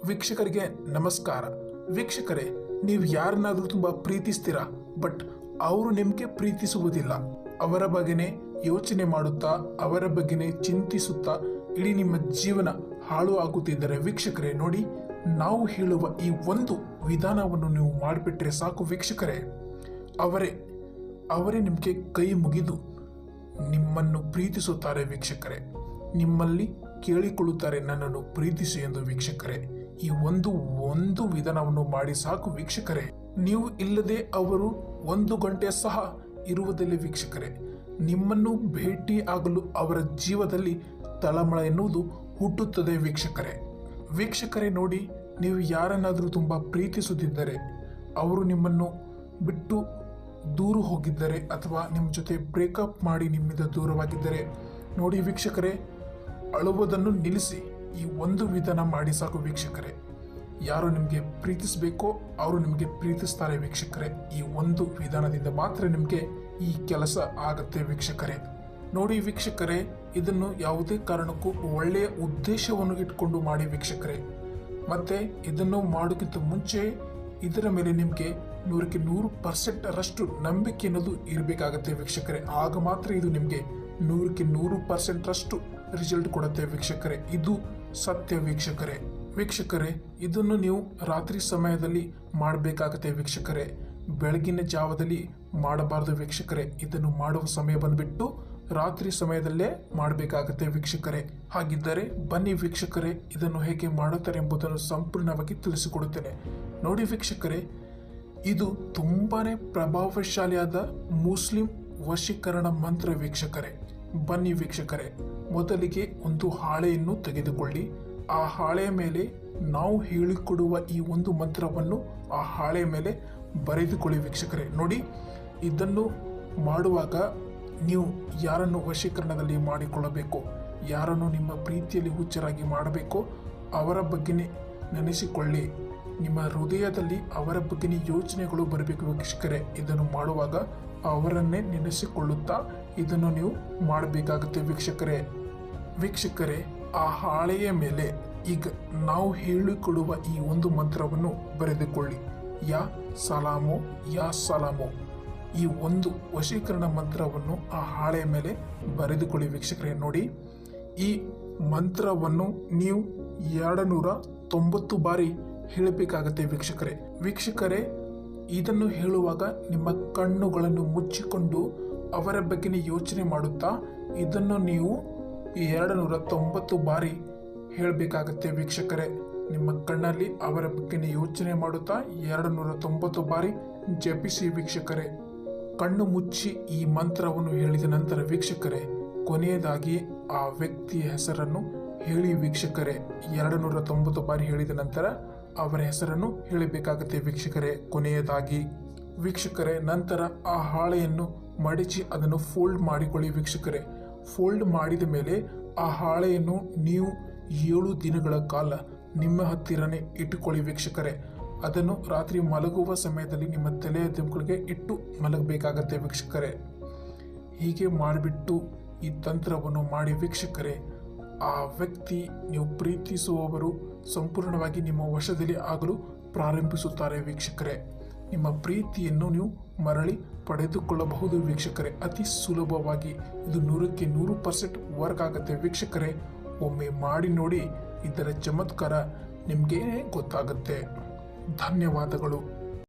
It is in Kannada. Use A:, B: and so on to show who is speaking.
A: ವೀಕ್ಷಕರಿಗೆ ನಮಸ್ಕಾರ. ವೀಕ್ಷಕರೇ, ನೀವು ಯಾರನ್ನಾದರೂ ತುಂಬ ಪ್ರೀತಿಸ್ತೀರಾ, ಬಟ್ ಅವರು ನಿಮಗೆ ಪ್ರೀತಿಸುವುದಿಲ್ಲ. ಅವರ ಬಗ್ಗೆನೇ ಯೋಚನೆ ಮಾಡುತ್ತಾ, ಅವರ ಬಗ್ಗೆನೇ ಚಿಂತಿಸುತ್ತಾ ಇಡೀ ನಿಮ್ಮ ಜೀವನ ಹಾಳು ಆಗುತ್ತಿದ್ದರೆ ವೀಕ್ಷಕರೇ ನೋಡಿ, ನಾವು ಹೇಳುವ ಈ ಒಂದು ವಿಧಾನವನ್ನು ನೀವು ಮಾಡಿಬಿಟ್ರೆ ಸಾಕು ವೀಕ್ಷಕರೇ. ಅವರೇ ನಿಮಗೆ ಕೈ ಮುಗಿದು ನಿಮ್ಮನ್ನು ಪ್ರೀತಿಸುತ್ತಾರೆ ವೀಕ್ಷಕರೇ. ನಿಮ್ಮಲ್ಲಿ ಕೇಳಿಕೊಳ್ಳುತ್ತಾರೆ, ನನ್ನನ್ನು ಪ್ರೀತಿಸಿ ಎಂದು ವೀಕ್ಷಕರೇ. ಈ ಒಂದು ವಿಧಾನವನ್ನು ಮಾಡಿ ಸಾಕು ವೀಕ್ಷಕರೇ. ನೀವು ಇಲ್ಲದೆ ಅವರು 1 ಗಂಟೆ ಸಹ ಇರುವುದಿಲ್ಲ ವೀಕ್ಷಕರೇ. ನಿಮ್ಮನ್ನು ಭೇಟಿ ಆಗಲು ಅವರ ಜೀವದಲ್ಲಿ ತಳಮಳ ಎನ್ನುವುದು ಹುಟ್ಟುತ್ತದೆ ವೀಕ್ಷಕರೇ ನೋಡಿ, ನೀವು ಯಾರನ್ನಾದರೂ ತುಂಬ ಪ್ರೀತಿಸುತ್ತಿದ್ದರೆ, ಅವರು ನಿಮ್ಮನ್ನು ಬಿಟ್ಟು ದೂರ ಹೋಗಿದ್ದರೆ ಅಥವಾ ನಿಮ್ಮ ಜೊತೆ ಬ್ರೇಕಪ್ ಮಾಡಿ ನಿಮ್ಮಿಂದ ದೂರವಾಗಿದ್ದರೆ ನೋಡಿ ವೀಕ್ಷಕರೇ, ಅಳುವುದನ್ನು ನಿಲ್ಲಿಸಿ ಈ ಒಂದು ವಿಧಾನ ಮಾಡಿ ಸಾಕು ವೀಕ್ಷಕರೇ. ಯಾರು ನಿಮಗೆ ಪ್ರೀತಿಸಬೇಕೋ ಅವರು ನಿಮಗೆ ಪ್ರೀತಿಸ್ತಾರೆ ವೀಕ್ಷಕರೇ. ಈ ಒಂದು ವಿಧಾನದಿಂದ ಮಾತ್ರ ನಿಮಗೆ ಈ ಕೆಲಸ ಆಗುತ್ತೆ ವೀಕ್ಷಕರೇ. ನೋಡಿ ವೀಕ್ಷಕರೇ, ಇದನ್ನು ಯಾವುದೇ ಕಾರಣಕ್ಕೂ ಒಳ್ಳೆಯ ಉದ್ದೇಶವನ್ನು ಇಟ್ಕೊಂಡು ಮಾಡಿ ವೀಕ್ಷಕರೇ. ಮತ್ತೆ ಇದನ್ನು ಮಾಡೋಕ್ಕಿಂತ ಮುಂಚೆ ಇದರ ಮೇಲೆ ನಿಮಗೆ 100% ರಷ್ಟು ನಂಬಿಕೆ ಅನ್ನೋದು ಇರಬೇಕಾಗತ್ತೆ ವೀಕ್ಷಕರೇ. ಆಗ ಮಾತ್ರ ಇದು ನಿಮಗೆ 100% ರಷ್ಟು ರಿಸಲ್ಟ್ ಕೊಡುತ್ತೆ ವೀಕ್ಷಕರೇ. ಇದು ಸತ್ಯ ವೀಕ್ಷಕರೇ. ಇದನ್ನು ನೀವು ರಾತ್ರಿ ಸಮಯದಲ್ಲಿ ಮಾಡಬೇಕಾಗತ್ತೆ ವೀಕ್ಷಕರೇ. ಬೆಳಗಿನ ಜಾವದಲ್ಲಿ ಮಾಡಬಾರದು ವೀಕ್ಷಕರೇ. ಇದನ್ನು ಮಾಡುವ ಸಮಯ ಬಂದ್ಬಿಟ್ಟು ರಾತ್ರಿ ಸಮಯದಲ್ಲೇ ಮಾಡಬೇಕಾಗತ್ತೆ ವೀಕ್ಷಕರೇ. ಹಾಗಿದ್ದರೆ ಬನ್ನಿ ವೀಕ್ಷಕರೇ, ಇದನ್ನು ಹೇಗೆ ಮಾಡುತ್ತಾರೆ ಎಂಬುದನ್ನು ಸಂಪೂರ್ಣವಾಗಿ ತಿಳಿಸಿಕೊಡುತ್ತೇನೆ. ನೋಡಿ ವೀಕ್ಷಕರೇ, ಇದು ತುಂಬಾನೇ ಪ್ರಭಾವಶಾಲಿಯಾದ ಮುಸ್ಲಿಂ ವಶೀಕರಣ ಮಂತ್ರ ವೀಕ್ಷಕರೇ. ಬನ್ನಿ ವೀಕ್ಷಕರೇ, ಮೊದಲಿಗೆ ಒಂದು ಹಾಳೆಯನ್ನು ತೆಗೆದುಕೊಳ್ಳಿ. ಆ ಹಾಳೆಯ ಮೇಲೆ ನಾವು ಹೇಳಿಕೊಡುವ ಈ ಒಂದು ಮಂತ್ರವನ್ನು ಆ ಹಾಳೆಯ ಮೇಲೆ ಬರೆದುಕೊಳ್ಳಿ ವೀಕ್ಷಕರೇ. ನೋಡಿ, ಇದನ್ನು ಮಾಡುವಾಗ ನೀವು ಯಾರನ್ನು ವಶೀಕರಣದಲ್ಲಿ ಮಾಡಿಕೊಳ್ಳಬೇಕು, ಯಾರನ್ನು ನಿಮ್ಮ ಪ್ರೀತಿಯಲ್ಲಿ ಹುಚ್ಚರಾಗಿ ಮಾಡಬೇಕೋ ಅವರ ಬಗ್ಗೆನೇ ನೆನೆಸಿಕೊಳ್ಳಿ. ನಿಮ್ಮ ಹೃದಯದಲ್ಲಿ ಅವರ ಬಗ್ಗೆನೇ ಯೋಚನೆಗಳು ಬರಬೇಕು ವೀಕ್ಷಕರೇ. ಇದನ್ನು ಮಾಡುವಾಗ ಅವರನ್ನೇ ನೆನೆಸಿಕೊಳ್ಳುತ್ತಾ ಇದನ್ನು ನೀವು ಮಾಡಬೇಕಾಗುತ್ತೆ ವೀಕ್ಷಕರೇ. ಆ ಹಾಳೆಯ ಮೇಲೆ ಈಗ ನಾವು ಹೇಳಿಕೊಡುವ ಈ ಒಂದು ಮಂತ್ರವನ್ನು ಬರೆದುಕೊಳ್ಳಿ. ಯಾ ಸಲಾಮು ಈ ಒಂದು ವಶೀಕರಣ ಮಂತ್ರವನ್ನು ಆ ಹಾಳೆಯ ಮೇಲೆ ಬರೆದುಕೊಳ್ಳಿ ವೀಕ್ಷಕರೇ. ನೋಡಿ, ಈ ಮಂತ್ರವನ್ನು ನೀವು 290 ಬಾರಿ ಹೇಳಬೇಕಾಗತ್ತೆ ವೀಕ್ಷಕರೇ. ಇದನ್ನು ಹೇಳುವಾಗ ನಿಮ್ಮ ಕಣ್ಣುಗಳನ್ನು ಮುಚ್ಚಿಕೊಂಡು ಅವರ ಬಗ್ಗೆನೇ ಯೋಚನೆ ಮಾಡುತ್ತಾ ಇದನ್ನು ನೀವು 290 ಬಾರಿ ಹೇಳಬೇಕಾಗತ್ತೆ ವೀಕ್ಷಕರೇ. ನಿಮ್ಮ ಕಣ್ಣಲ್ಲಿ ಅವರ ಬಗ್ಗೆನೇ ಯೋಚನೆ ಮಾಡುತ್ತಾ 290 ಬಾರಿ ಜಪಿಸಿ ವೀಕ್ಷಕರೇ. ಕಣ್ಣು ಮುಚ್ಚಿ ಈ ಮಂತ್ರವನ್ನು ಹೇಳಿದ ನಂತರ ವೀಕ್ಷಕರೇ, ಕೊನೆಯದಾಗಿ ಆ ವ್ಯಕ್ತಿಯ ಹೆಸರನ್ನು ಹೇಳಿ ವೀಕ್ಷಕರೇ. 290 ಬಾರಿ ಹೇಳಿದ ನಂತರ ಅವರ ಹೆಸರನ್ನು ಹೇಳಬೇಕಾಗತ್ತೆ ವೀಕ್ಷಕರೇ. ಕೊನೆಯದಾಗಿ ವೀಕ್ಷಕರೇ, ನಂತರ ಆ ಹಾಳೆಯನ್ನು ಮಡಿಚಿ ಅದನ್ನು ಫೋಲ್ಡ್ ಮಾಡಿಕೊಳ್ಳಿ ವೀಕ್ಷಕರೇ. ಫೋಲ್ಡ್ ಮಾಡಿದ ಮೇಲೆ ಆ ಹಾಳೆಯನ್ನು ನೀವು 7 ದಿನಗಳ ಕಾಲ ನಿಮ್ಮ ಹತ್ತಿರನೇ ಇಟ್ಟುಕೊಳ್ಳಿ ವೀಕ್ಷಕರೇ. ಅದನ್ನು ರಾತ್ರಿ ಮಲಗುವ ಸಮಯದಲ್ಲಿ ನಿಮ್ಮ ತಲೆಯ ದಿಂಬುಗಳಿಗೆ ಇಟ್ಟು ಮಲಗಬೇಕಾಗತ್ತೆ ವೀಕ್ಷಕರೇ. ಹೀಗೆ ಮಾಡಿಬಿಟ್ಟು ಈ ತಂತ್ರವನ್ನು ಮಾಡಿ ವೀಕ್ಷಕರೇ, ಆ ವ್ಯಕ್ತಿ ನೀವು ಪ್ರೀತಿಸುವವರು ಸಂಪೂರ್ಣವಾಗಿ ನಿಮ್ಮ ವಶದಲ್ಲಿ ಆಗಲು ಪ್ರಾರಂಭಿಸುತ್ತಾರೆ ವೀಕ್ಷಕರೇ. ನಿಮ್ಮ ಪ್ರೀತಿಯನ್ನು ನೀವು ಮರಳಿ ಪಡೆದುಕೊಳ್ಳಬಹುದು ವೀಕ್ಷಕರೇ. ಅತಿ ಸುಲಭವಾಗಿ ಇದು 100% ವರ್ಕ್ ಆಗುತ್ತೆ ವೀಕ್ಷಕರೇ. ಒಮ್ಮೆ ಮಾಡಿ ನೋಡಿ, ಇದರ ಚಮತ್ಕಾರ ನಿಮಗೆ ಗೊತ್ತಾಗುತ್ತೆ. ಧನ್ಯವಾದಗಳು.